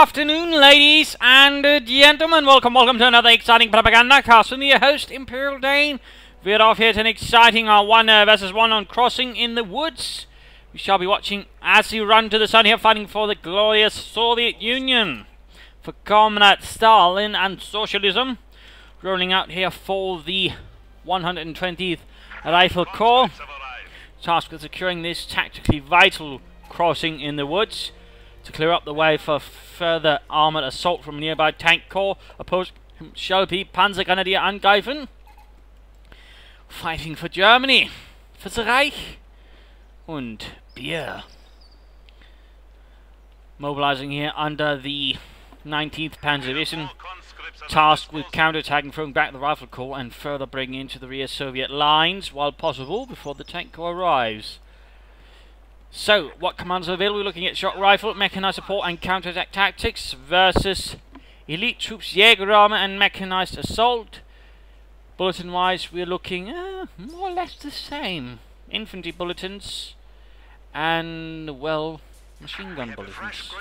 afternoon, ladies and gentlemen. Welcome to another exciting Propagandacast with me, your host, Imperial Dane. We're off here to an exciting 1 versus 1 on Crossing in the Woods. We shall be watching as we run to the sun here, fighting for the glorious Soviet Union, for Comrade Stalin and socialism. Rolling out here for the 120th Rifle Corps, tasked with securing this tactically vital crossing in the woods to clear up the way for further armoured assault from a nearby tank corps. Opposed shall be Panzer Grenadier Angreifen, fighting for Germany, für das Reich und Bier. Mobilizing here under the 19th Panzer Division, tasked with counterattacking, throwing back the Rifle Corps and further bringing into the rear Soviet lines while possible before the tank corps arrives. So, what commands are available? We're looking at shock rifle, mechanized support and counterattack tactics versus elite troops, Jägerarme and mechanized assault. Bulletin wise, we're looking more or less the same. Infantry bulletins and, well, machine gun bulletins.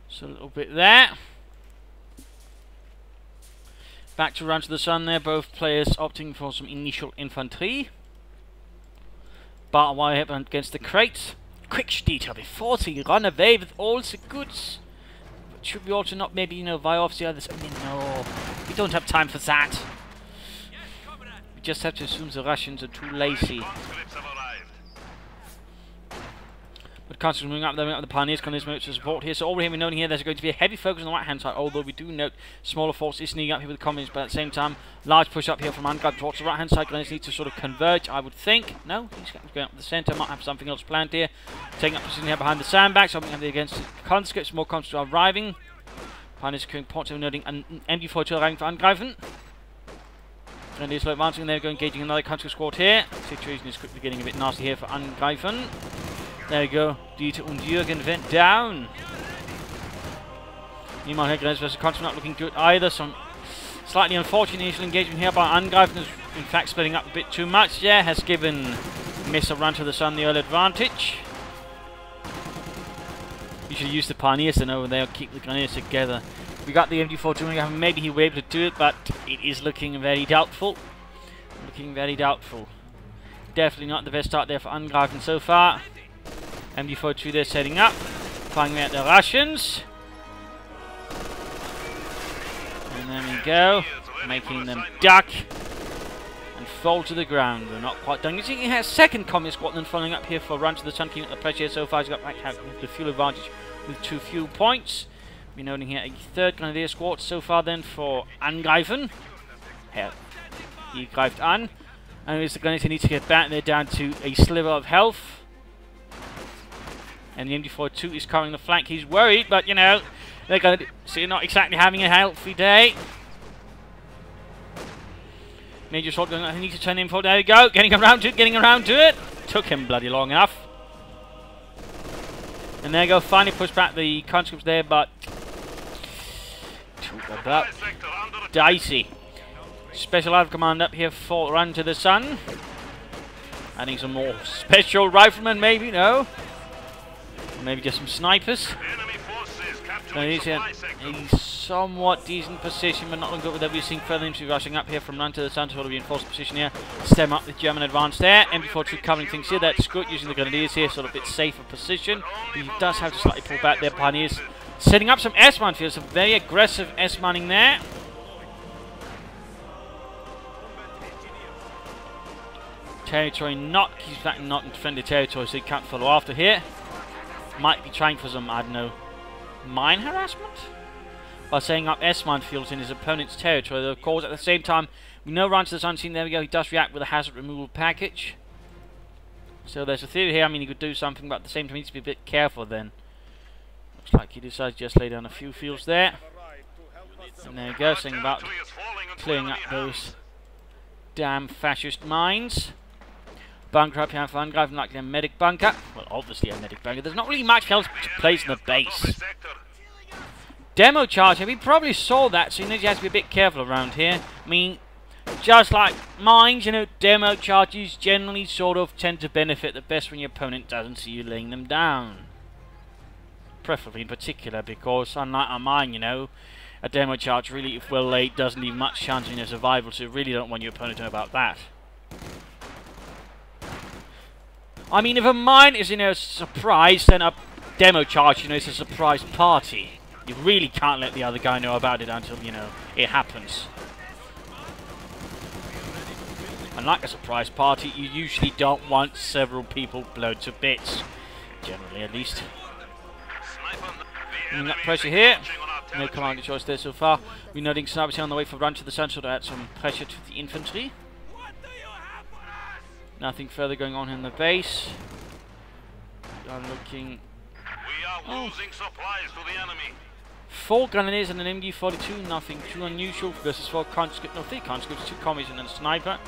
So a little bit there. Back to Run to the Sun there, both players opting for some initial infantry. But while we're up against the crates, quick Steter before they run away with all the goods. But should we also not maybe, vie off the others? I mean, no, we don't have time for that. We just have to assume the Russians are too lazy. But constantly moving up the Pioneers can moves to support here. So all we're noting here, there's going to be a heavy focus on the right hand side, although we do note smaller force is sneaking up here with the Communists, but at the same time, large push up here from Angreifen towards the right hand side. Grenadiers need to sort of converge, I would think. No, he's going up the centre, might have something else planned here. Taking up position here behind the sandbags, something against the conscripts, more conscripts are arriving. Pioneers securing points, noting an MG42 arriving for Angreifen. Grenadiers slow advancing, they're engaging another conscript squad here. Situation is quickly getting a bit nasty here for Angreifen. There we go. Dieter and Jürgen went down. Meanwhile, here Grenadiers versus Conscripts not looking good either. Some slightly unfortunate initial engagement here by Angreifen, in fact splitting up a bit too much. Yeah, has given Miss Run to the Sun the early advantage. You should use the Pioneers then over there, keep the Grenadiers together. We got the MG42, maybe he will be able to do it, but it is looking very doubtful. Definitely not the best start there for Angreifen so far. MG42 there setting up, firing at the Russians. And there we go, making them duck and fall to the ground. They're not quite done. You see, he has second Communist squad then following up here for Run to the Sun, keeping up the pressure here so far. He's got back the fuel advantage with 2 fuel points. We're noting here a third Grenadier squad so far then for Angreifen. He greifed an. And the Grenadiers need to get back. They're down to a sliver of health. And the MG42 is covering the flank. He's worried, but they're going to see not exactly having a healthy day. Major assault going on. He needs to turn in for. There we go. Getting around to it. Took him bloody long enough. And there you go. Finally pushed back the conscripts there, but about dicey. Special Rifle Command up here for Run to the Sun. Adding some more special riflemen, maybe, no. Maybe just some snipers. So he's in a somewhat decent position, but not long ago that we're seeing further infantry rushing up here from Run to the Sun to sort of reinforced position here. Stem up the German advance there. MG42 covering things here. That's good, using the Grenadiers here, sort of a bit safer position. He does have to slightly pull back their Pioneers. Setting up some S-man fields, some very aggressive S-manning there. Territory he's back not in friendly territory, so he can't follow after here. Might be trying for some, I don't know, mine harassment? By setting up S-mine fields in his opponent's territory. Of course, at the same time, we know Run to the Sun scene, there we go, he does react with a hazard removal package. So there's a theory here, I mean, he could do something, but at the same time, he needs to be a bit careful then. Looks like he decides to just lay down a few fields there. And there you go, saying about clearing up those damn fascist mines. Bunker up here for Angreifen, like a medic bunker. Well, obviously a medic bunker. There's not really much else to place in the base. Demo charge, we probably saw that, so you have to be a bit careful around here. I mean, just like mines, demo charges generally sort of tend to benefit the best when your opponent doesn't see you laying them down. preferably in particular, because unlike our mine, you know, a demo charge really, if well laid, doesn't leave much chance in your survival, so you really don't want your opponent to know about that. I mean, if a mine is, you know, a surprise, then a demo charge, you know, is a surprise party. You really can't let the other guy know about it until, you know, it happens. Unlike a surprise party, you usually don't want several people blown to bits. Generally, at least. Bringing up pressure here. No commander choice there so far. We're noting snipers on the way for run to the sun, so to add some pressure to the infantry. Nothing further going on in the base. We are looking... We are losing supplies to the enemy. 4 grenadiers and an MG42, nothing too unusual versus 4 conscripts, no 3 conscripts, 2 commies and a sniper.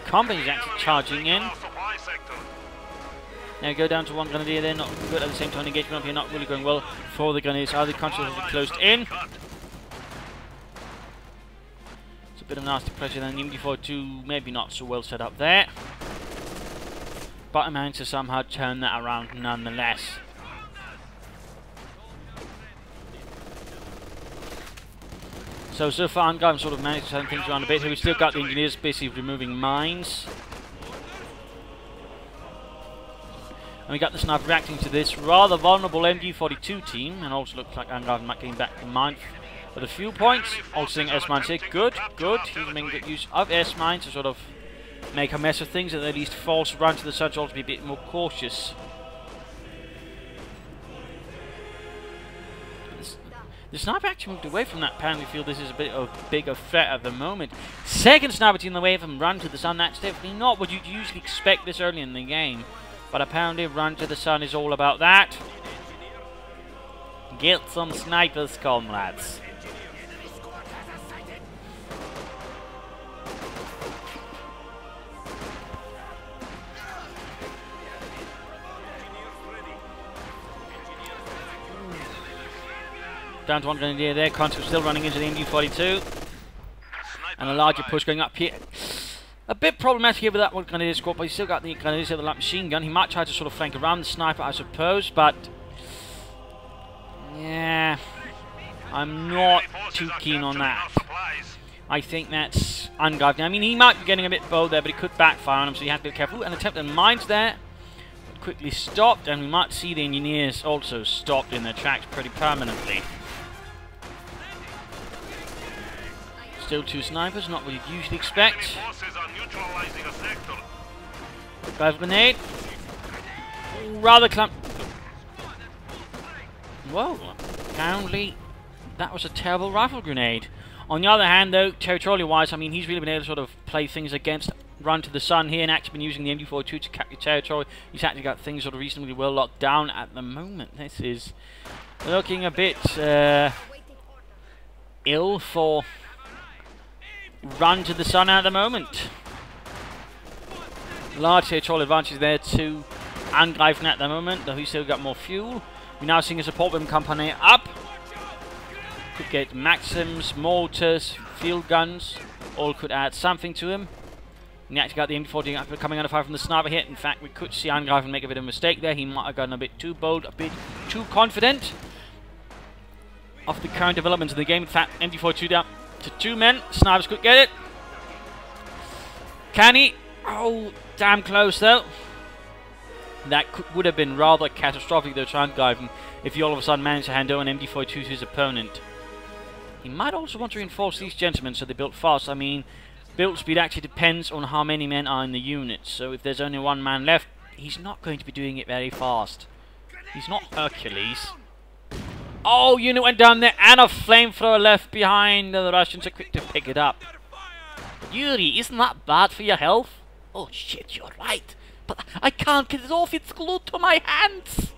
Company's actually charging in. Now go down to 1 grenadier there, not good at the same time. Engagement up here not really going well for the grenadiers. Are the conscripts closed in? It's a bit of nasty pressure then. The MG42 maybe not so well set up there. But I managed to somehow turn that around nonetheless. So far Angreifen sort of managed to turn things around a bit. We've still got the engineers basically removing mines. And we got the sniper reacting to this rather vulnerable MG42 team. And also looks like Angreifen might gain back the mine with a few points. Also seeing S-mines here. Good. He's making good use of S-mines to sort of make a mess of things, and at least force run to the sun to also be a bit more cautious. The sniper actually moved away from that. Apparently feel this is a bit of a bigger threat at the moment. Second sniper team away from run to the sun. That's definitely not what you'd usually expect this early in the game. But apparently run to the sun is all about that. Get some snipers, comrades. Down to 1 grenadier there. Conscript still running into the MG42. And a larger push going up here. A bit problematic here with that 1 grenadier squad, but he's still got the grenadiers with the light machine gun. He might try to sort of flank around the sniper, I suppose, but... yeah... I'm not too keen on that. I think that's Angreifen. I mean, he might be getting a bit bold there, but it could backfire on him, so you have to be careful. An attempt at mines there. Quickly stopped, and we might see the engineers also stopped in their tracks pretty permanently. Still 2 snipers, not what you'd usually expect. Dive grenade. Rather clump. Whoa. Apparently, that was a terrible rifle grenade. On the other hand, though, territorially wise, I mean, he's really been able to sort of play things against run to the sun here, and actually been using the MG42 to capture territory. He's actually got things sort of reasonably well locked down at the moment. This is looking a bit ill for run to the sun at the moment. Large territorial advantage there to Angreifen at the moment, though he's still got more fuel. We're now seeing a support weapon company up. Could get Maxims, mortars, field guns, all could add something to him. We actually got the MG40 coming under fire from the sniper here. In fact, we could see Angreifen make a bit of a mistake there. He might have gotten a bit too bold, a bit too confident of the current developments of the game. In fact, MG42 down to 2 men. Snipers could get it. Can he? Oh, damn close though. That would have been rather catastrophic though to Angreifen if he all of a sudden managed to hand over an MG42 to his opponent. He might also want to reinforce these gentlemen so they build fast. I mean, build speed actually depends on how many men are in the unit. So if there's only 1 man left, he's not going to be doing it very fast. He's not Hercules. Oh, unit went down there and a flamethrower left behind. The Russians are quick to pick it up. Yuri, isn't that bad for your health? Oh shit, you're right. But I can't get it off, it's glued to my hands.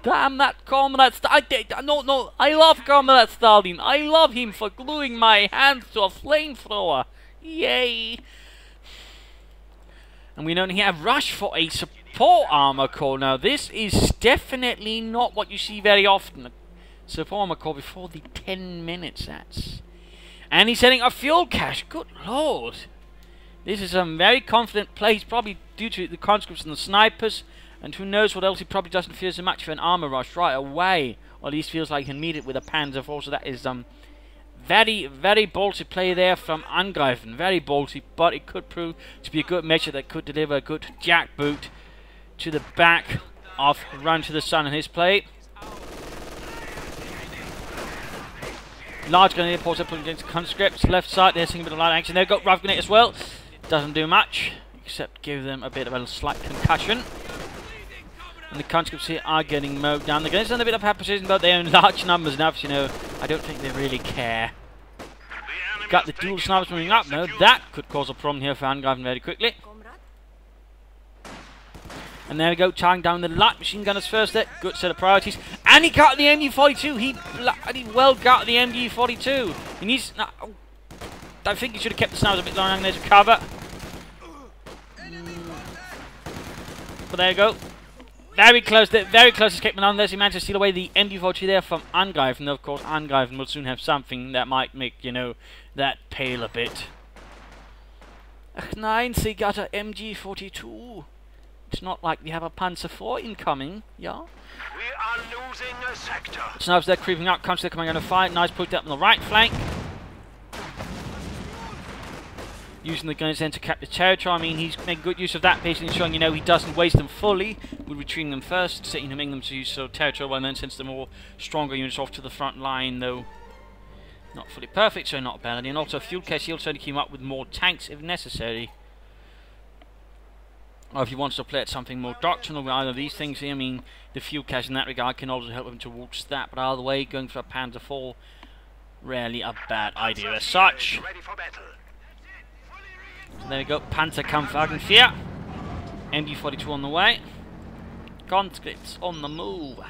Damn that Comrade Stalin. No, I love Comrade Stalin. I love him for gluing my hands to a flamethrower. Yay. And we only have Rush for a support armor core. Now, this is definitely not what you see very often. Support armor core before the 10 minutes. And he's setting a fuel cache. Good lord. This is a very confident play. He's probably due to the conscripts and the snipers. And who knows what else, he probably doesn't feel so much for an armor rush right away. Or at least feels like he can meet it with a Panzer IV. So that is very, very ballsy play there from Angreifen. Very ballsy, but it could prove to be a good measure that could deliver a good jackboot to the back of RuntotheSUn and his play. Large grenadier porter putting against conscripts. Left side, they're seeing a bit of light action. They've got rough grenade as well. Doesn't do much, except give them a bit of a slight concussion. And the conscripts here are getting mowed down. The grenadiers done a bit of hard precision, but they're in large numbers enough, you know. I don't think they really care. Got the dual snipers moving up. No, that could cause a problem here for Angreifen very quickly. And there we go, tying down the light machine gunners first there. Good set of priorities. And he got the MG42. He bloody well got the MG42. He needs... No, I think he should have kept the snipers a bit longer there to cover. But there you go. Very close to escaping on there. He managed to steal away the MG42 there from Angreifen. Though, of course, Angreifen will soon have something that might make, you know, that pale a bit. Ach nein, sie got a MG42. It's not like we have a Panzer IV incoming, yeah? We are losing a sector. Snipers there creeping up, Constantly coming under fire. Nice put up on the right flank. Using the guns then to capture territory. I mean, he's making good use of that, basically showing, you know, he doesn't waste them fully. We're retreating them first, setting them to use sort of territory, and then sends the more stronger units off to the front line, though not fully perfect, so not bad. And also fuel cache, he also came up with more tanks if necessary. Or if he wants to play at something more doctrinal with either of these things here, I mean, the fuel cache in that regard can also help him towards that. But either way, going for a Panzer IV, rarely a bad idea as such. So there we go, Panzerkampfwagen 4. MG42 on the way. Conscripts on the move.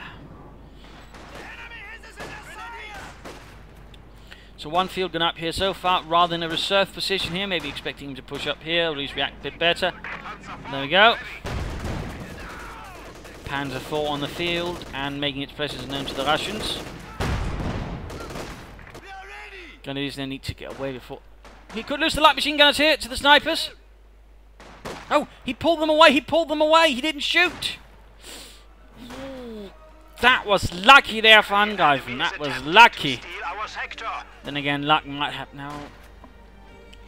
So one field gun up here so far, rather than a reserve position here. Maybe expecting him to push up here, or at least react a bit better. There we go. Panzer IV on the field, and making its presence known to the Russians. Grenadiers then need to get away before... He could lose the light machine gunners here to the snipers. Oh, he pulled them away, he didn't shoot. Ooh, that was lucky there for Angreifen, that was lucky. Then again, luck might have now.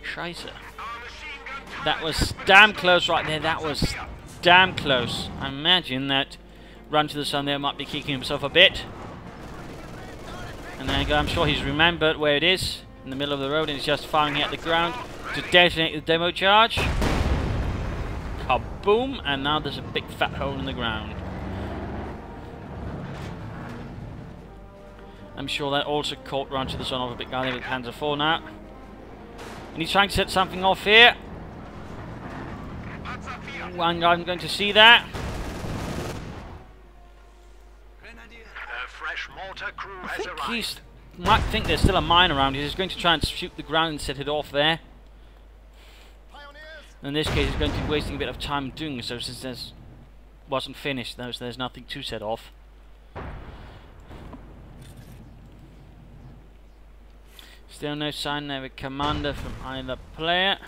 Scheiße. That was damn close right there, that was damn close. I imagine that RuntotheSUn there might be kicking himself a bit. And there you go, I'm sure he's remembered where it is. In the middle of the road, and he's just firing at the ground to detonate the demo charge. Kaboom! And now there's a big fat hole in the ground. I'm sure that also caught RuntotheSUn off a bit guy there with Panzer IV now. And he's trying to set something off here. And I'm going to see that. I think he's... might think there's still a mine around. He's going to try and shoot the ground and set it off there. In this case, he's going to be wasting a bit of time doing so, since this wasn't finished, though, so there's nothing to set off. Still no sign of a commander from either player.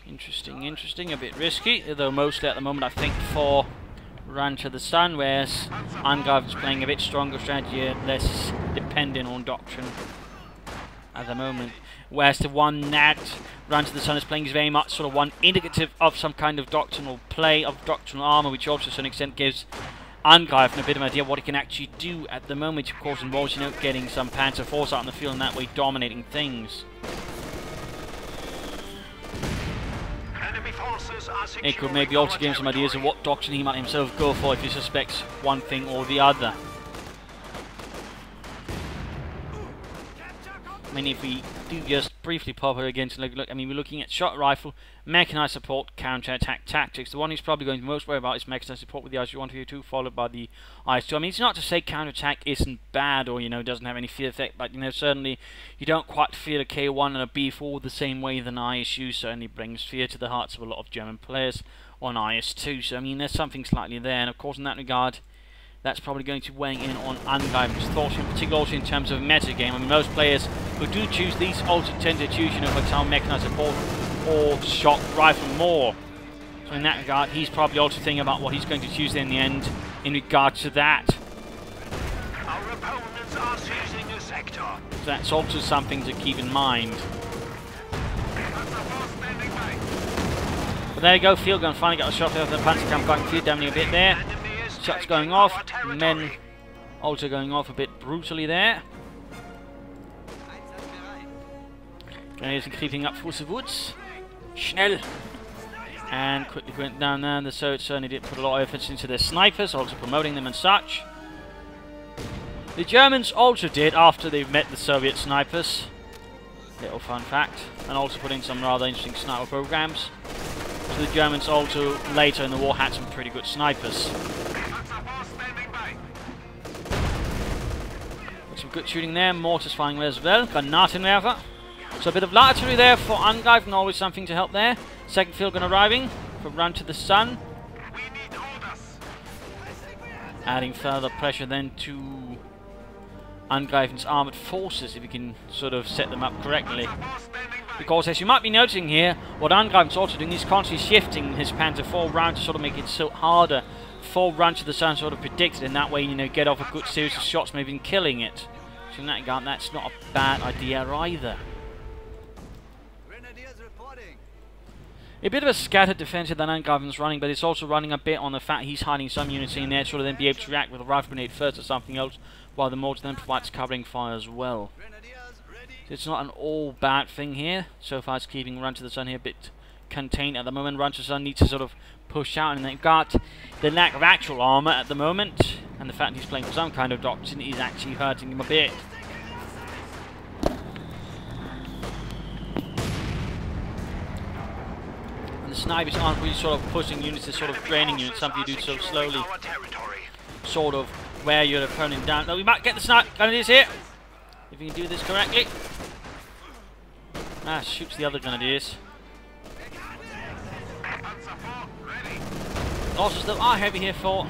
Interesting, interesting. A bit risky, though mostly at the moment I think for RuntotheSUn, whereas Angreifen's playing a bit stronger strategy, less dependent on doctrine at the moment. Whereas the one that RuntotheSUn is playing is very much sort of one indicative of some kind of doctrinal play, of doctrinal armor, which also to some extent gives Angreifen a bit of an idea of what he can actually do at the moment, which of course involves, you know, getting some Panzer IVs out in the field and that way dominating things. It could maybe also give him some ideas of what doctrine he might himself go for if he suspects one thing or the other. I mean, if we do just briefly pop her again to look, I mean, we're looking at shot rifle, mechanized support, counter-attack tactics. The one he's probably going to most worry about is mechanized support with the IS-132, followed by the IS-2. I mean, it's not to say counter-attack isn't bad or, you know, doesn't have any fear effect, but, you know, certainly you don't quite feel a K1 and a B4 the same way that an ISU certainly brings fear to the hearts of a lot of German players on IS-2. So, I mean, there's something slightly there, and of course, in that regard, that's probably going to weigh in on Angreifen's thoughts, in particular also in terms of metagame. I mean, most players who do choose these also tend to choose, you know, for example, mechanized support or shock rifle more. So in that regard, he's probably also thinking about what he's going to choose in the end in regard to that. Our opponents are seizing a sector. So that's also something to keep in mind. But there you go, field gun finally got a shot over the panzer camp, got few damaging a bit there. Shots going off, men also going off a bit brutally there. Grenadiers creeping up towards the woods. Schnell! And quickly went down there, and the Soviets certainly did put a lot of effort into their snipers, also promoting them and such. The Germans also did after they met the Soviet snipers. Little fun fact. And also put in some rather interesting sniper programs. So the Germans also later in the war had some pretty good snipers. Got some good shooting there, mortars firing as well, Granatenwerfer. So a bit of artillery there for Angreifen, always something to help there. Second field gun arriving from RuntotheSUn. Adding further pressure then to Angreifen's armoured forces, if you can sort of set them up correctly. Because as you might be noticing here, what Angreifen's also doing is constantly shifting his Panzer IV round to sort of make it so harder for RuntotheSUn sort of predicted, and that way, you know, get off a good series of shots, maybe even killing it. So in that regard, that's not a bad idea either. A bit of a scattered defensive that Angreifen's running, but it's also running a bit on the fact he's hiding some units in there, sort of then be able to react with a rifle grenade first or something else, while the mortar then provides covering fire as well. So it's not an all bad thing here. So far it's keeping RuntotheSUn here a bit contained at the moment. RuntotheSUn needs to sort of push out, and they've got the lack of actual armour at the moment, and the fact he's playing for some kind of doctrine is actually hurting him a bit. The snipers aren't really sort of pushing units, they're sort of draining units, something you do so slowly. Sort of wear your opponent down. Now we might get the sniper grenadiers here, if you can do this correctly. Ah, shoots the other grenadiers. Also still are heavy here for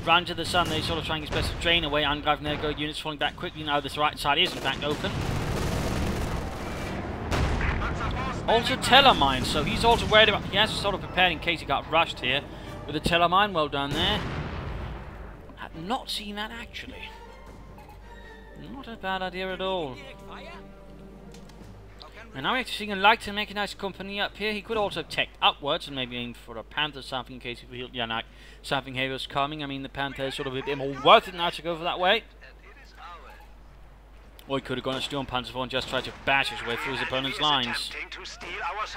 RuntotheSUn. They're sort of trying his best to drain away Angreifen. There go units falling back quickly. Now this right side is in fact open. Also Tellermine, so he's also worried about, he has sort of prepared in case he got rushed here with a Tellermine. Well done there. Had not seen that actually. Not a bad idea at all. And now we're actually seeing a light and mechanized company up here. He could also have teched upwards and maybe aim for a Panther or something in case he feels, yeah, like something heavy was coming. I mean, the Panther is sort of a bit more worth it now to go for that way. Or he could have gone a Sturmpanzer IV and just tried to bash his way through his opponent's lines.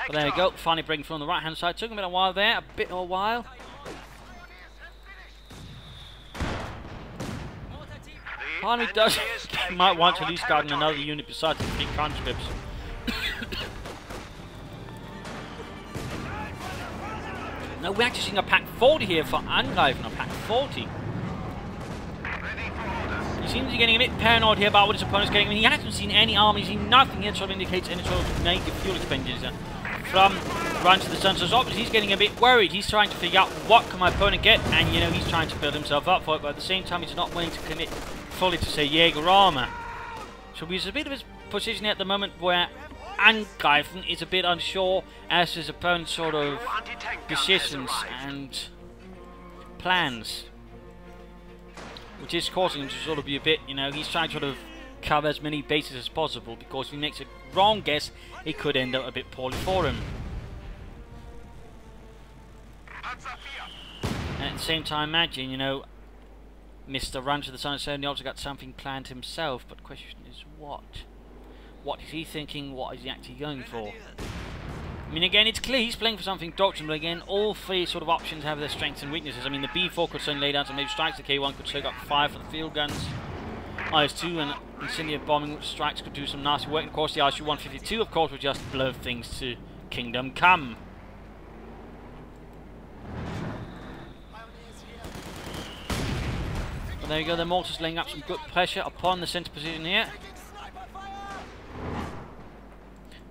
But there you go, finally breaking through on the right hand side. Took him a while there, a bit of a while. Part of me does might want to at least guard another unit besides the 3 conscripts. No, we're actually seeing a Pack 40 here for Angreifen, a Pack 40. He seems to be getting a bit paranoid here about what his opponent's getting. I mean, he hasn't seen any army, he's seen nothing here, sort of indicates any sort of negative fuel expenditure from RuntotheSUn. So obviously he's getting a bit worried. He's trying to figure out what can my opponent get, and you know, he's trying to build himself up for it, but at the same time he's not willing to commit fully to say Jaeger armor. So he's a bit of his position here at the moment where Angreifen is a bit unsure as his opponent's sort of decisions and plans, which is causing him to sort of be a bit, you know, he's trying to sort of cover as many bases as possible, because if he makes a wrong guess, it could end up a bit poorly for him. And at the same time, imagine, you know, Mr. RuntotheSUn has certainly also got something planned himself, but the question is what? What is he thinking? What is he actually going for? I mean, again, it's clear he's playing for something doctrine, but again, all 3 sort of options have their strengths and weaknesses. I mean, the B4 could certainly lay down some maybe strikes, the K1 could soak up fire for the field guns. IS-2 and incendiary bombing strikes could do some nasty work. And of course, the IS-152, of course, would just blow things to kingdom come. But there you go, the mortars laying up some good pressure upon the centre position here.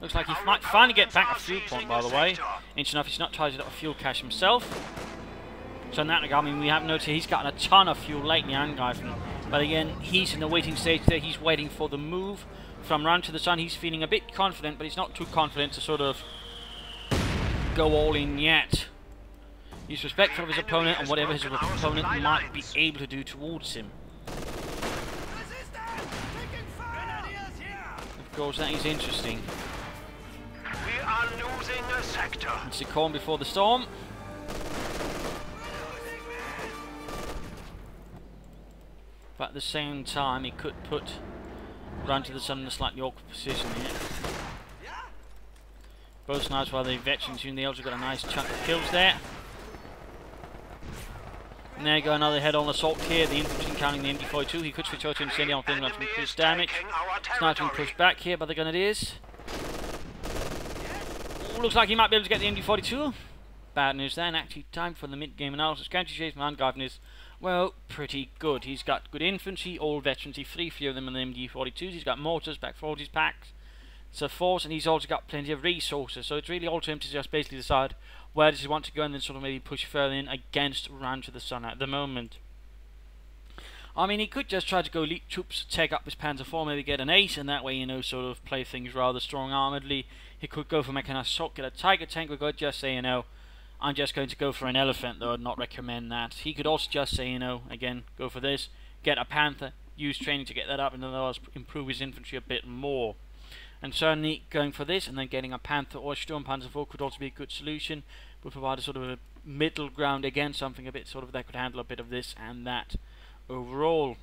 Looks like he might finally get back a fuel point, by the way. Interesting enough, he's not tied up a fuel cache himself. So in that regard, I mean, we have noticed he's gotten a ton of fuel lately, Angreifen. But again, he's in the waiting stage there. He's waiting for the move from Run to the Sun, he's feeling a bit confident, but he's not too confident to sort of go all in yet. He's respectful of his opponent and whatever his opponent might be able to do towards him. Of course, that is interesting. We are losing a sector. It's the calm before the storm. But at the same time, he could put Run to the Sun in a slightly awkward position here. Both snipers, while the veterans, they also got a nice chunk of kills there. And there you go, another head-on assault here. The infantry encountering the MD42. He could switch over to incendiary on thing to increase damage. Sniper being pushed back here by the grenadiers. Ooh, looks like he might be able to get the MD42. Bad news then. Actually, time for the mid-game analysis. Counter chase from Angreifen is, well, pretty good. He's got good infantry, all veterans. He few of them in the MD42s. He's got mortars, back 40s packs. It's a force, and he's also got plenty of resources. So it's really all to him to just basically decide where does he want to go and then sort of maybe push further in against Run to the Sun at the moment. I mean, he could just try to go elite troops, take up his Panzer IV, maybe get an ace, and that way, sort of play things rather strong-armedly. He could go for mechanized assault, get a Tiger tank, or could just say, I'm just going to go for an elephant, though I'd not recommend that. He could also just say, again, go for this, get a Panther, use training to get that up, and then improve his infantry a bit more. And certainly going for this and then getting a Panther or Sturmpanzer IV could also be a good solution. Would provide a sort of a middle ground again, something a bit sort of that could handle a bit of this and that overall.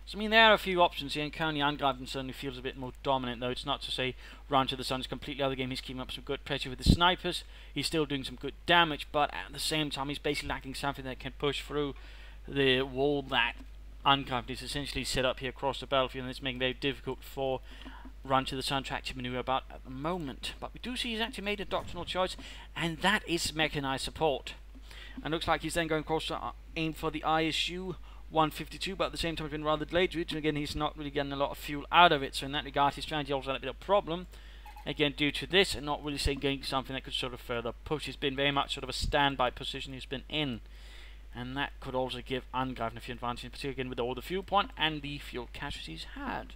So I mean, there are a few options here, and currently Angreifen certainly feels a bit more dominant, though it's not to say Run to the Sun is completely out of the game. He's keeping up some good pressure with the snipers. He's still doing some good damage, but at the same time he's basically lacking something that can push through the wall that Angreifen is essentially set up here across the battlefield, and it's making it very difficult for Run to the Sun to actually maneuver about at the moment. But we do see he's actually made a doctrinal choice, and that is mechanized support. And looks like he's then going across to aim for the ISU 152, but at the same time it's been rather delayed to it, and again he's not really getting a lot of fuel out of it, so in that regard his strategy also had a bit of a problem, again due to this, and not really saying getting something that could sort of further push. He's been very much sort of a standby position he's been in. And that could also give Angreifen a few advantages, in particular again with all the fuel point and the fuel casualties had.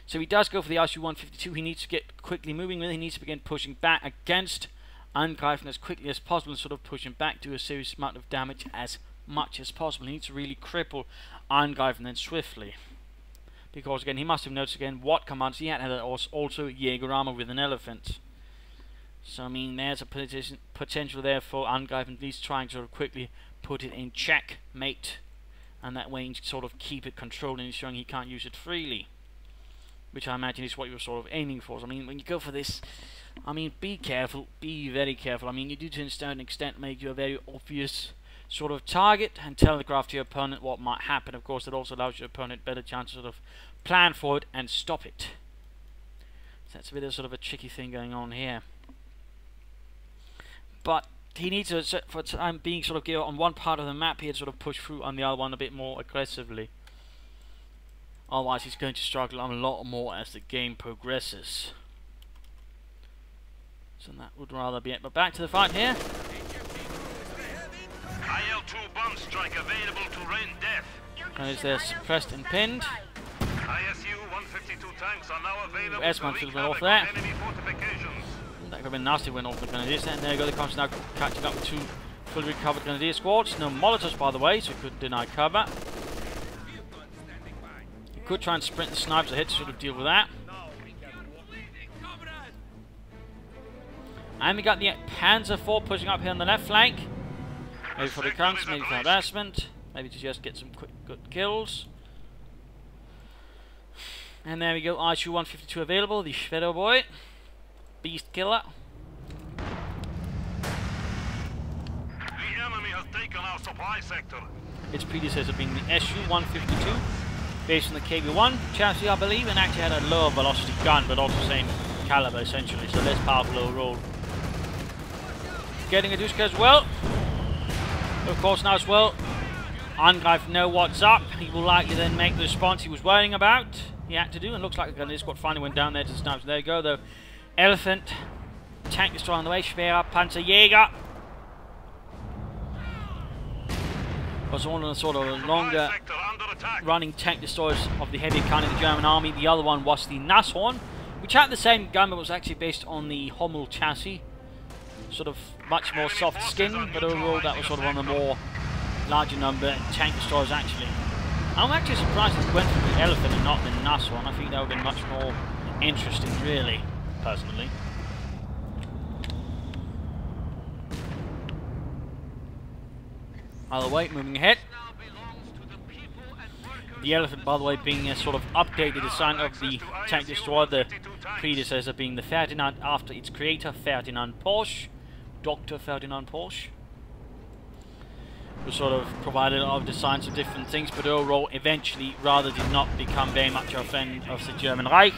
So he does go for the ISU 152. He needs to get quickly moving with it. He needs to begin pushing back against Angreifen as quickly as possible and sort of push him back, do a serious amount of damage as much as possible. He needs to really cripple Angreifen then swiftly. Because again, he must have noticed again what commands he had also Jaeger armor with an elephant. So I mean, there's a potential there for Angreifen at least trying to sort of quickly put it in checkmate, and that way sort of keep it controlled and ensuring he can't use it freely, which I imagine is what you're sort of aiming for. So I mean, when you go for this, I mean, be careful, be very careful. I mean, you do to a certain extent make you a very obvious sort of target and telegraph to your opponent what might happen. Of course, that also allows your opponent better chance to sort of plan for it and stop it. So that's a bit of sort of a tricky thing going on here. But he needs to, for the time being, sort of give on one part of the map here to sort of push through on the other one a bit more aggressively. Otherwise he's going to struggle a lot more as the game progresses. So that would rather be it. But back to the fight here. IL-2 bomb strike available to rain death. And is there suppressed and pinned. ISU 152 tanks are now available S-Man to went off there. enemy fortifications. That could have been nasty when off the Grenadiers, and there you go, the Comms now catching up with two fully recovered Grenadier squads. No Molotovs, by the way, so he couldn't deny cover. He could try and sprint the snipers ahead to sort of deal with that. And we got the Panzer IV pushing up here on the left flank. Maybe for the counts, maybe for harassment, maybe to just get some quick good kills. And there we go, ISU 152 available, the Shadow Boy. Beast Killer. The enemy has taken our supply sector. Its predecessor being the SU-152, based on the KB-1 chassis, I believe, and actually had a lower velocity gun, but also same caliber essentially, so less powerful overall. Getting a Duska as well. Of course, now as well, Angreifen know what's up. He will likely then make the response he was worrying about. He had to do, and looks like the Grenadier squad finally went down there to the snipers. There you go, though. Elephant, tank destroyer on the way, Speer, Panzer Jäger. Was all on a sort of a longer running tank destroyers of the heavier kind of the German army. The other one was the Nashorn, which had the same gun but was actually based on the Hummel chassis. Sort of much more soft skin, but overall that was sort of one of the more larger number tank destroyers actually. I'm actually surprised it went for the Elephant and not the Nashorn. I think that would have been much more interesting, really, personally. By the way, moving ahead. The Elephant, by the way, being a sort of updated design of the tank destroyer, the predecessor being the Ferdinand after its creator, Ferdinand Porsche, Dr. Ferdinand Porsche. Who sort of provided a lot of designs of different things, but overall, eventually, rather did not become very much a friend of the German Reich.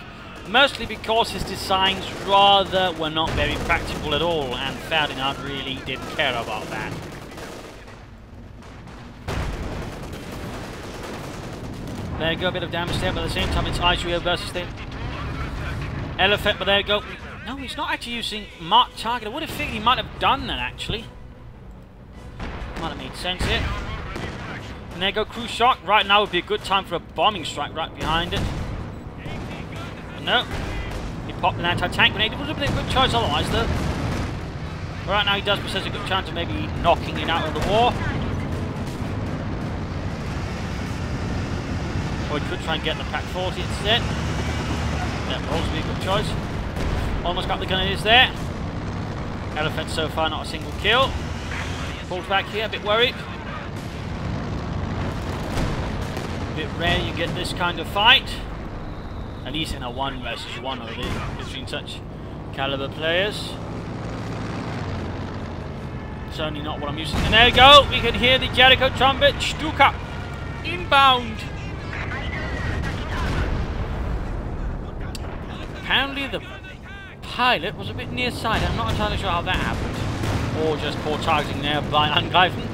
Mostly because his designs rather were not very practical at all, and Ferdinand really didn't care about that. There you go, a bit of damage there, but at the same time it's Israel versus the Elephant, but there you go. No, he's not actually using mark target. I would have figured he might have done that actually. Might have made sense here. And there you go, cruise shock. Right now would be a good time for a bombing strike right behind it. But no. He popped an anti-tank grenade. It would have been a good choice otherwise though. But right now he does possess a good chance of maybe knocking it out of the war. Or he could try and get the Pack 40 instead. That would also be a good choice. Almost got the grenadiers there. Elephant so far not a single kill. Pulls back here, a bit worried. A bit rare you get this kind of fight. At least in a 1 versus 1 of it between such caliber players. Certainly not what I'm used to. And there you go, we can hear the Jericho trumpet. Stuka inbound. Apparently the pilot was a bit nearsighted. I'm not entirely sure how that happened. Or just poor targeting there by Angreifen.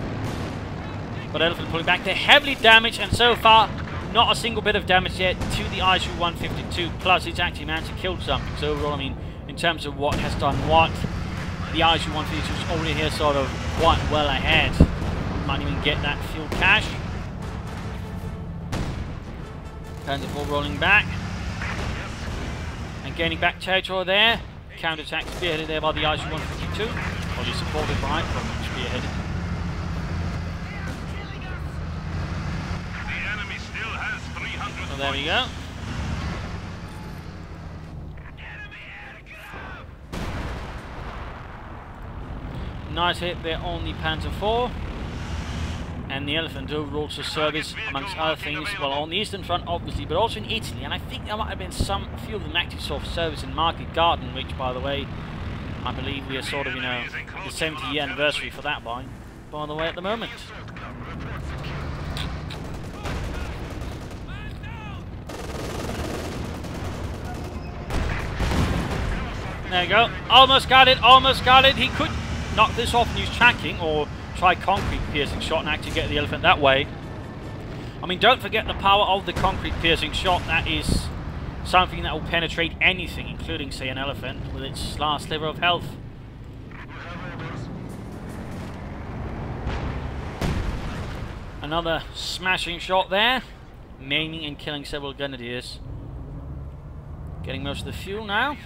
But Elephant pulling back. They're heavily damaged, and so far not a single bit of damage yet to the ISU-152. Plus it's actually managed to kill something. So overall, I mean, in terms of what has done what, the ISU-152 is already here sort of quite well ahead. Might even get that fuel cache. And the ball rolling back. And gaining back territory there. Counter-attack spearheaded there by the ISU-152. Well, he's supported by spearheaded. The enemy still has 300. So there we go. Nice hit there on the Panzer IV. And the Elephant overall to service, amongst other things, well, on the Eastern Front, obviously, but also in Italy. And I think there might have been a few of them actually sort of service in Market Garden, which, by the way, I believe we are sort of, you know, the 70th anniversary for that by the way, at the moment. There you go. Almost got it, almost got it. He could knock this off and use tracking, or try concrete piercing shot and actually get the Elephant that way. I mean, don't forget the power of the concrete piercing shot. That is something that will penetrate anything, including, say, an Elephant with its last sliver of health. Another smashing shot there, maiming and killing several grenadiers. Getting most of the fuel now.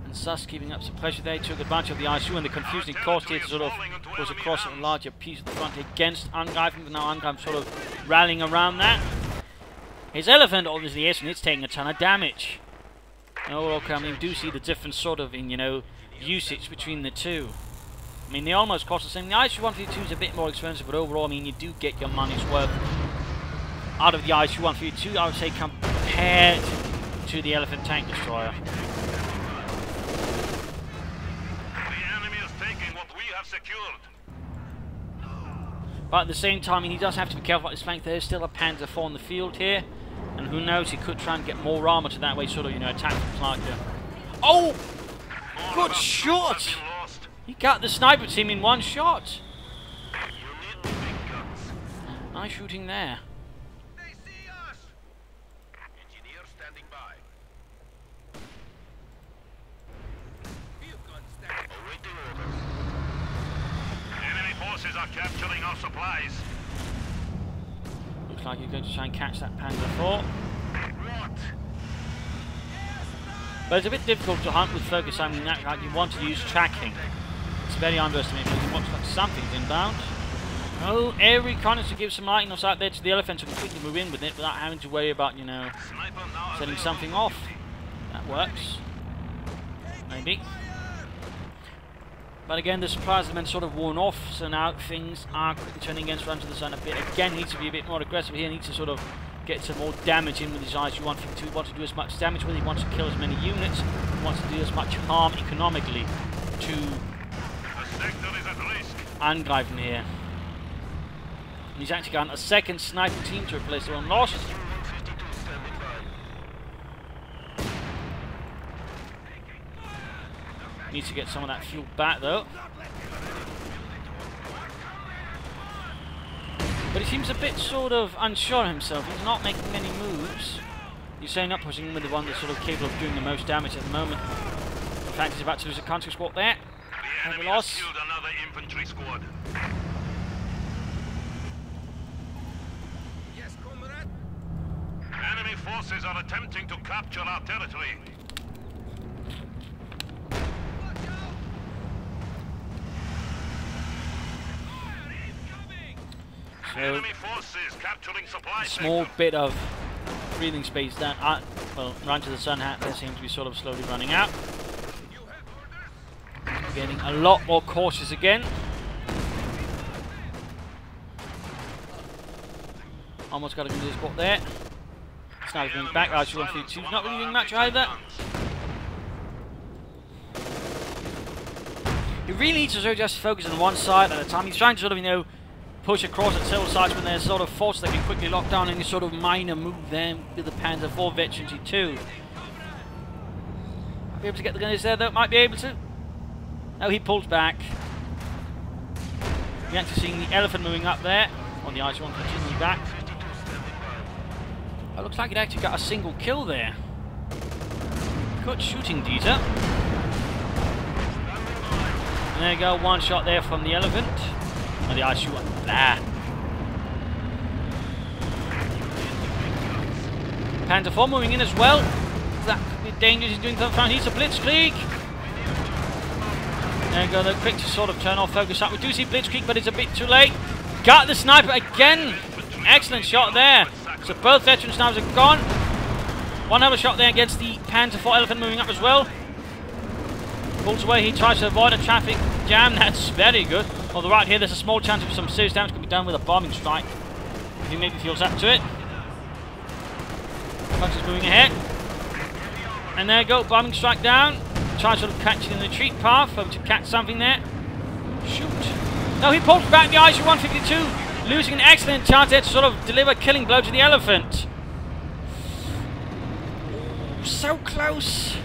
And thus keeping up some pressure there. He took advantage of the ISU and the confusion it caused here to sort of push across a larger piece of the front against Angreifen. But now Angreifen sort of rallying around that. His Elephant obviously is, and it's taking a ton of damage. Oh, okay, I mean, we do see the difference sort of in, you know, usage between the two. I mean, they almost cost the same. The ISU-152 is a bit more expensive, but overall, I mean, you do get your money's worth out of the ISU-152, I would say, compared to the Elephant tank destroyer. The enemy is taking what we have secured. But at the same time, I mean, he does have to be careful about his flank. There is still a Panzer IV on the field here. And who knows, he could try and get more armor to that way, sort of, you know, attack the Clarker. Oh! Good shot! He got the sniper team in one shot. Nice shooting there. They see us. Engineer standing by. Field gun standing. Awaiting orders. Enemy forces are capturing our supplies. Looks like he's going to try and catch that Panzer IV. But it's a bit difficult to hunt with focus. I mean, like you want to use tracking. It's very underestimated because it looks like something's inbound. Oh, air reconnaissance to give some light enough out there to the elephant so we can quickly move in with it without having to worry about, you know, setting something off. That works. Maybe. But again, the surprise element sort of worn off, so now things are quickly turning against RuntotheSUn a bit. Again, he needs to be a bit more aggressive here. He needs to sort of get some more damage in with his ISU-152. He wants to do as much damage with it. He wants to kill as many units. He wants to do as much harm economically to Angreifen here. He's actually got a second sniper team to replace their own loss. Needs to get some of that fuel back though. But he seems a bit sort of unsure of himself. He's not making many moves. He's saying not pushing him with the one that's sort of capable of doing the most damage at the moment. In fact, he's about to lose a counter squad there. Have a loss. Another infantry squad. Yes, comrade. Enemy forces are attempting to capture our territory. So, enemy forces capturing supply. A small bit of breathing space that, well, RuntotheSUn there seems to be sort of slowly running out. Getting a lot more cautious again. Almost got a good spot there. Sniper's going back. ISU-152 not really doing much either. He really needs to sort of just focus on one side at a time. He's trying to sort of, you know, push across at several sides when there's sort of forces that can quickly lock down any sort of minor move there with the Panzer IV Veteran G2. Might be able to get the gunners there though, might be able to. No, he pulls back. You're actually seeing the elephant moving up there on the IS-1 continuing back. It looks like it actually got a single kill there. Good shooting, Dieter. And there you go, one shot there from the elephant. And the IS-1 there. Panzer IV moving in as well. That could be dangerous. He's doing something. He's a blitzkrieg. There you go, they're quick to sort of turn off focus up. We do see blitzkrieg, but it's a bit too late. Got the sniper again. Excellent shot there. So both veteran snipers are gone. One other shot there against the Panzer IV elephant moving up as well. Pulls away, he tries to avoid a traffic jam. That's very good. On the right here, there's a small chance of some serious damage could be done with a bombing strike. He maybe feels up to it. Fox is moving ahead. And there you go, bombing strike down. Tries to sort of catch it in the retreat path. Over to catch something there. Shoot. No, he pulls back the ISU-152. Losing an excellent chance there to sort of deliver a killing blow to the elephant. So close.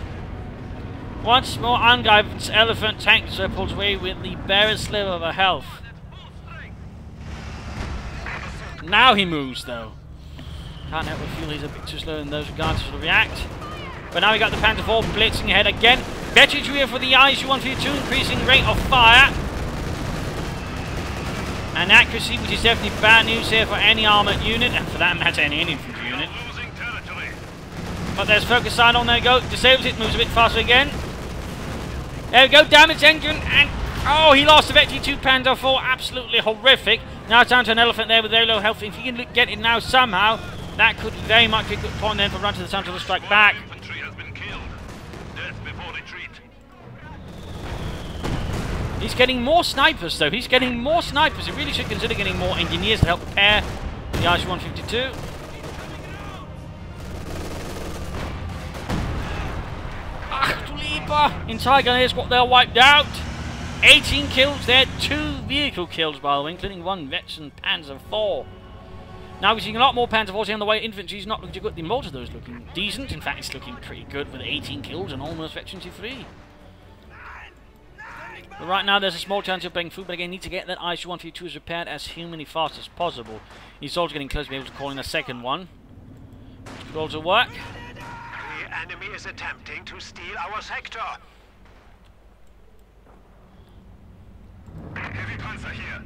Once more, Angreifen's elephant tank pulls away with the barest sliver of a health. Now he moves, though. Can't help but feel he's a bit too slow in those regards to sort of react. But now we got the Panzer IV blitzing ahead again. Better here for the ISU-152, increasing rate of fire. And accuracy, which is definitely bad news here for any armoured unit, and for that matter, any infantry unit. But there's focus sign on, there you go. Disables it, moves a bit faster again. There we go, damaged engine, and oh, he lost the Vector 2 Panzer IV, absolutely horrific. Now it's down to an elephant there with very low health. If he can get it now somehow, that could very much be a good point then for RuntotheSUn to strike back. Infantry has been killed. Death before retreat. He's getting more snipers though, he's getting more snipers. He really should consider getting more engineers to help repair the IS-152. Entire gun squad they're wiped out. 18 kills there, 2 vehicle kills by the way, including 1 veteran Panzer IV. Now we're seeing a lot more Panzer IVs on the way. Infantry's not looking too good. The most of those looking decent. In fact, it's looking pretty good with 18 kills and almost veteran T3. But right now there's a small chance of bringing food, but again need to get that ISU-152 repaired as humanly fast as possible. He's also getting close to be able to call in a second one, which could also work. The enemy is attempting to steal our sector. Heavy panzer here.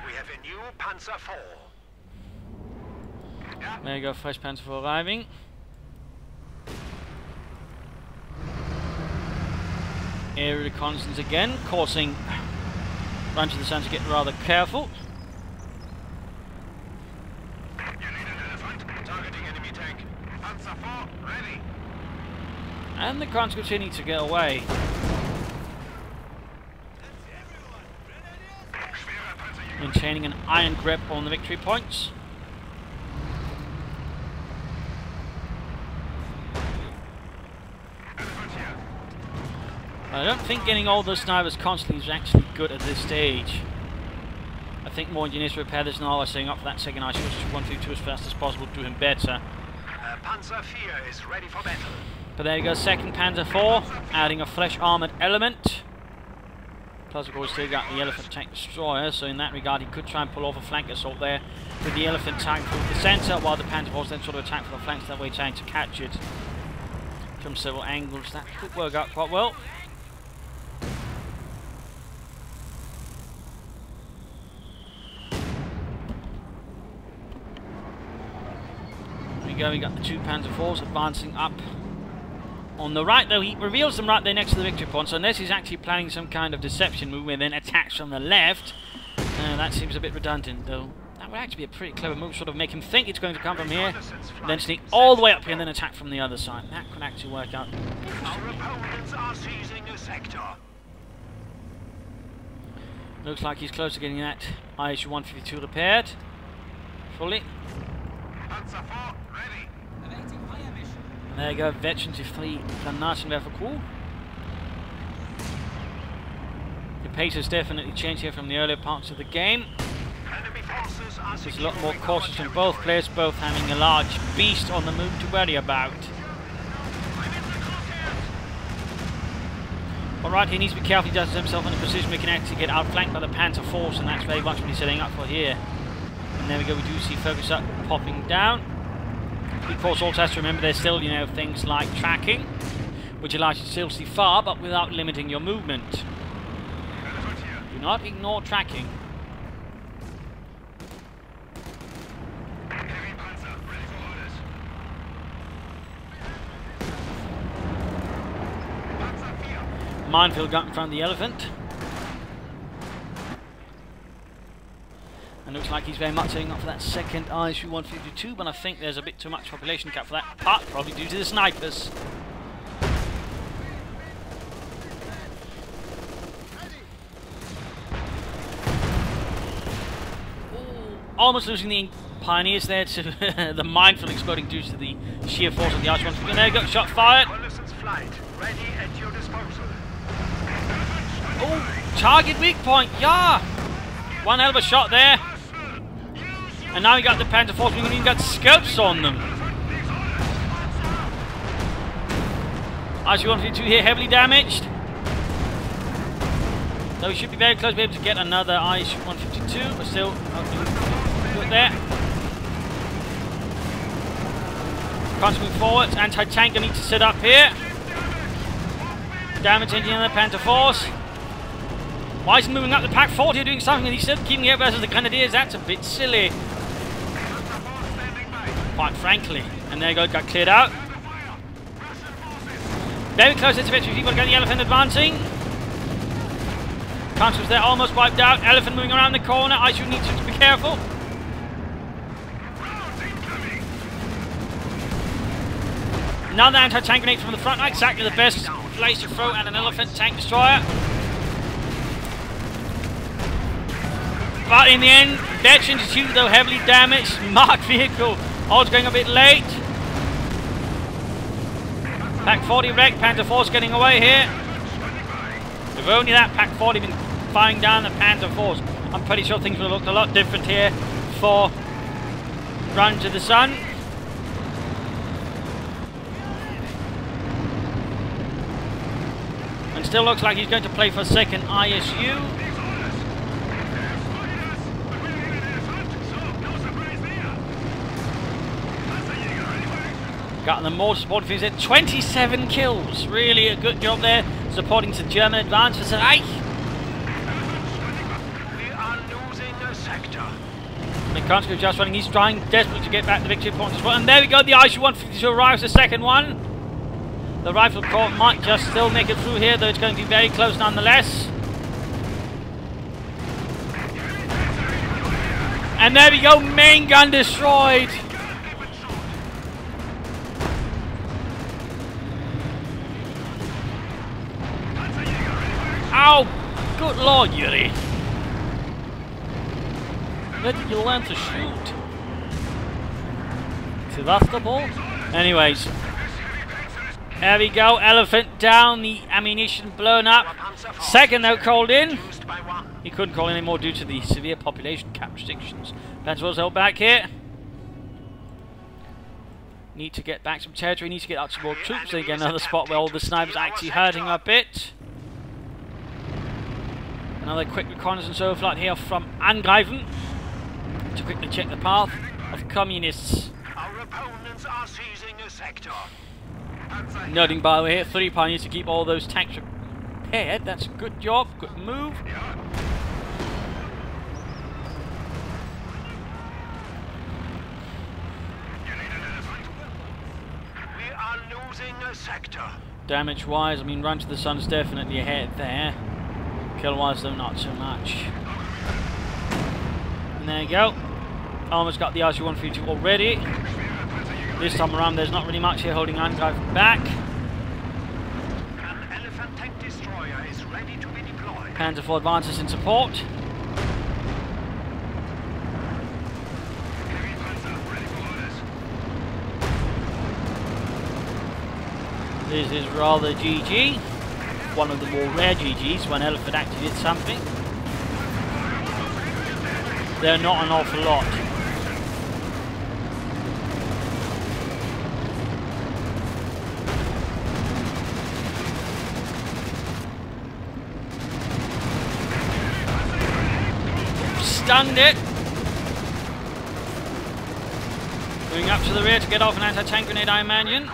We have a new Panzer IV. There you go, fresh Panzer IV arriving. Area reconnaissance again, causing RuntotheSUn to get rather careful. You need an elephant. Targeting enemy tank. Panzer IV ready. And the Grunts continue to get away. Maintaining an iron grip on the victory points. I don't think getting all those snipers constantly is actually good at this stage. I think more engineers to repair this now are setting up for that second ice switch 152 as fast as possible to do him better. Panzer IV is ready for battle. But there you go, second Panzer IV, adding a flesh armoured element. Plus of course still got the elephant tank destroyer, so in that regard he could try and pull off a flank assault there with the elephant tank through the centre, while the Panzer IVs then sort of attack from the flanks, that way trying to catch it from several angles. That could work out quite well. We got the two Panzer IVs advancing up. On the right, though, he reveals them right there next to the victory point, so unless he's actually planning some kind of deception move and then attacks from the left, that seems a bit redundant, though. That would actually be a pretty clever move, sort of make him think it's going to come from here, then sneak all the way up here and then attack from the other side. That could actually work out. Our opponents are seizing a sector. Looks like he's close to getting that ISU 152 repaired fully. Panzer IV ready. And there you go, veterans of 3 Granatenwerfer crew. The pace has definitely changed here from the earlier parts of the game. Enemy forces are There's a lot more cautious from both players, both having a large beast on the move to worry about. Alright, he needs to be careful, he does himself in a position where he can actually get outflanked by the Panzer IVs, and that's very much what he's setting up for here. And there we go, we do see focus up popping down. Of course, also has to remember there's still, things like tracking, which allows you to still see far, but without limiting your movement. Do not ignore tracking. Heavy Panzer ready for orders. Panzer IV. Minefield gun in front of the elephant. And looks like he's very much setting up for that second ISU 152, but I think there's a bit too much population cap for that part, probably due to the snipers. Ooh, almost losing the pioneers there to the minefield exploding due to the sheer force of the ISU 152. There you go, shot fired. Reconnaissance flight ready at your disposal. Oh, target weak point, yeah! One hell of a shot there. And now we got the Panzer IVs, we've even got scopes on them. ISU 152 here, heavily damaged. So we should be very close to be able to get another ISU 152, but still, do it there. Can't move forwards, anti-tanker needs to sit up here. Damage engine on the Panzer IVs. Why is he moving up the Pack 40 or doing something and he's still keeping it versus the Grenadiers? That's a bit silly, quite frankly. And there you go, got cleared out. Very close to victory. People got the elephant advancing. Consuls there almost wiped out. Elephant moving around the corner. ISU needs to be careful. Another anti-tank grenade from the front. Not exactly the best place to throw at an elephant tank destroyer. But in the end, veterans is though heavily damaged. Marked vehicle. Odds going a bit late. Pack 40 wrecked. Panzer IVs getting away here. If only that Pack 40 been firing down the Panzer IVs, I'm pretty sure things would have looked a lot different here for RuntotheSUn. And still looks like he's going to play for second ISU. Got the more supportive things there. 27 kills. Really a good job there, supporting the German advance for Reich. We are losing a sector. Mechanical just running. He's trying desperately to get back the victory point as well. And there we go. The IC-152 arrives. The second one. The Rifle Corps might just still make it through here, though it's going to be very close nonetheless. And there we go. Main gun destroyed. Ow! Good lord, Yuri. Where did you learn to shoot? Sevastopol? Anyways. There we go. Elephant down. The ammunition blown up. Second note called in. He couldn't call in anymore due to the severe population cap restrictions. Panzer's held back here. Need to get back some territory. Need to get out some more troops. They get another spot where all the snipers are actually hurting a bit. Another quick reconnaissance overflight here from Angreifen to quickly check the path of communists. Our opponents are seizing a sector. Noting, by the way, here, 3 pioneers to keep all those tanks prepared. That's a good job, good move. We are losing a sector. Damage-wise, I mean, RuntotheSUn's definitely ahead there. Kill-wise, though, not so much. And there you go. Almost got the RC-132 already. This time around, there's not really much here holding Angreifen back. An Elephant tank destroyer is ready to be deployed. Panzer IV advances in support. This is rather GG. One of the more rare GGs when Elephant actually did something. They're not an awful lot. Stunned it. Moving up to the rear to get off an anti-tank grenade, I imagine.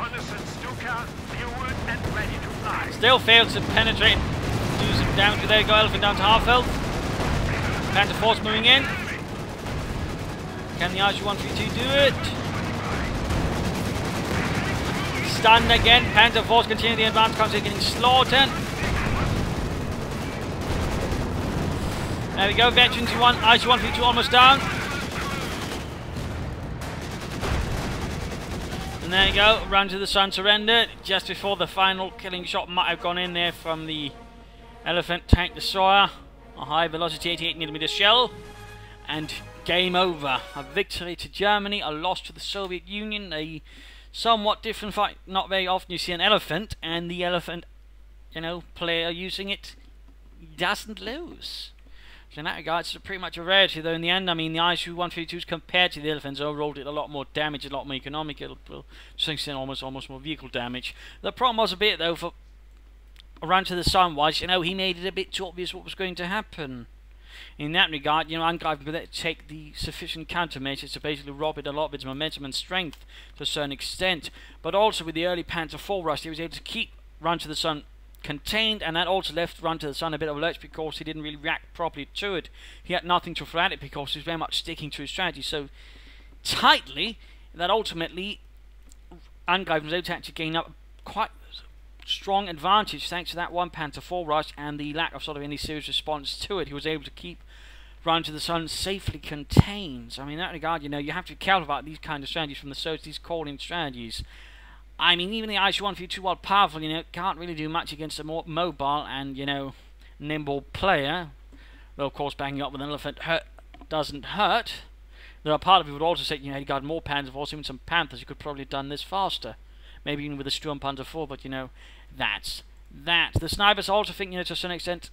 Still fails to penetrate. Does it down to there. Go Elephant down to half health. Panther Force moving in. Can the RC-132 do it? Stunned again. Panther Force continue the advance. Constantly getting slaughtered. There we go, Veterans 1, IC-152 almost down. And there you go, RuntotheSUn surrendered just before the final killing shot might have gone in there from the Elephant tank destroyer. A high velocity 88mm shell. And game over. A victory to Germany, a loss to the Soviet Union, a somewhat different fight. Not very often you see an Elephant, and the Elephant, you know, player using it doesn't lose. So in that regard, it's pretty much a rarity, though in the end, I mean, the IC-152s compared to the Elephants overall did a lot more damage, a lot more economical, to some extent almost more vehicle damage. The problem was a bit, though, for RuntotheSUn was, you know, he made it a bit too obvious what was going to happen. In that regard, you know, Angreifen could take the sufficient countermeasures to basically rob it a lot of its momentum and strength to a certain extent. But also with the early Panzer IV rush, he was able to keep RuntotheSUn contained, and that also left RuntotheSUn a bit of a lurch because he didn't really react properly to it. He had nothing to throw at it because he was very much sticking to his strategy so tightly that ultimately Angreifen was able to actually gain up quite strong advantage thanks to that one Panzer IV rush and the lack of sort of any serious response to it. He was able to keep RuntotheSUn safely contained. So I mean, in that regard, you know, you have to be careful about these kind of strategies from the Soviets, these calling strategies. I mean, even the IC-152, while powerful, you know, can't really do much against a more mobile and, you know, nimble player. Though, of course, banging up with an Elephant doesn't hurt. There are part of it would also say, you know, he got more Panzer IV, even some Panthers, you could probably have done this faster. Maybe even with a Sturm Panzer IV, but, you know, that's that. The snipers also think, you know, to a certain extent,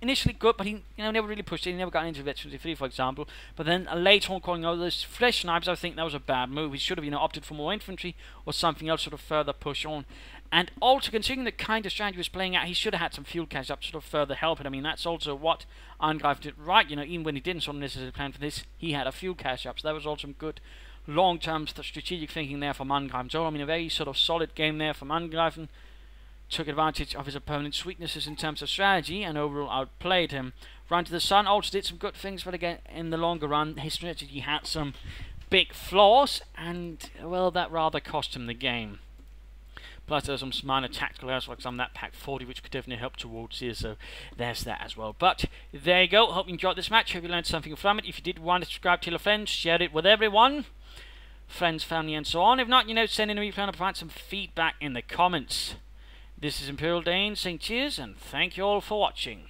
initially good, but he, you know, never really pushed it. He never got into Vet 23, for example. But then later on, calling over those fresh snipers, I think that was a bad move. He should have, you know, opted for more infantry or something else, sort of further push on. And also, considering the kind of strategy he was playing out, he should have had some fuel cache up to sort of further help it. I mean, that's also what Angreifen did right. You know, even when he didn't sort of necessarily plan for this, he had a fuel cache up. So that was also some good long-term strategic thinking there from Angreifen. So, I mean, a very sort of solid game there from Angreifen. took advantage of his opponent's weaknesses in terms of strategy and overall outplayed him. RuntotheSUn also did some good things, but again, in the longer run, his strategy had some big flaws, and, well, that rather cost him the game. Plus, there's some minor tactical errors, like some that pack 40, which could definitely help towards here, so there's that as well. But there you go. Hope you enjoyed this match. Hope you learned something from it. If you did want to subscribe, tell your friends, share it with everyone, friends, family, and so on. If not, send in a replay and provide some feedback in the comments. This is Imperial Dane saying cheers, and thank you all for watching.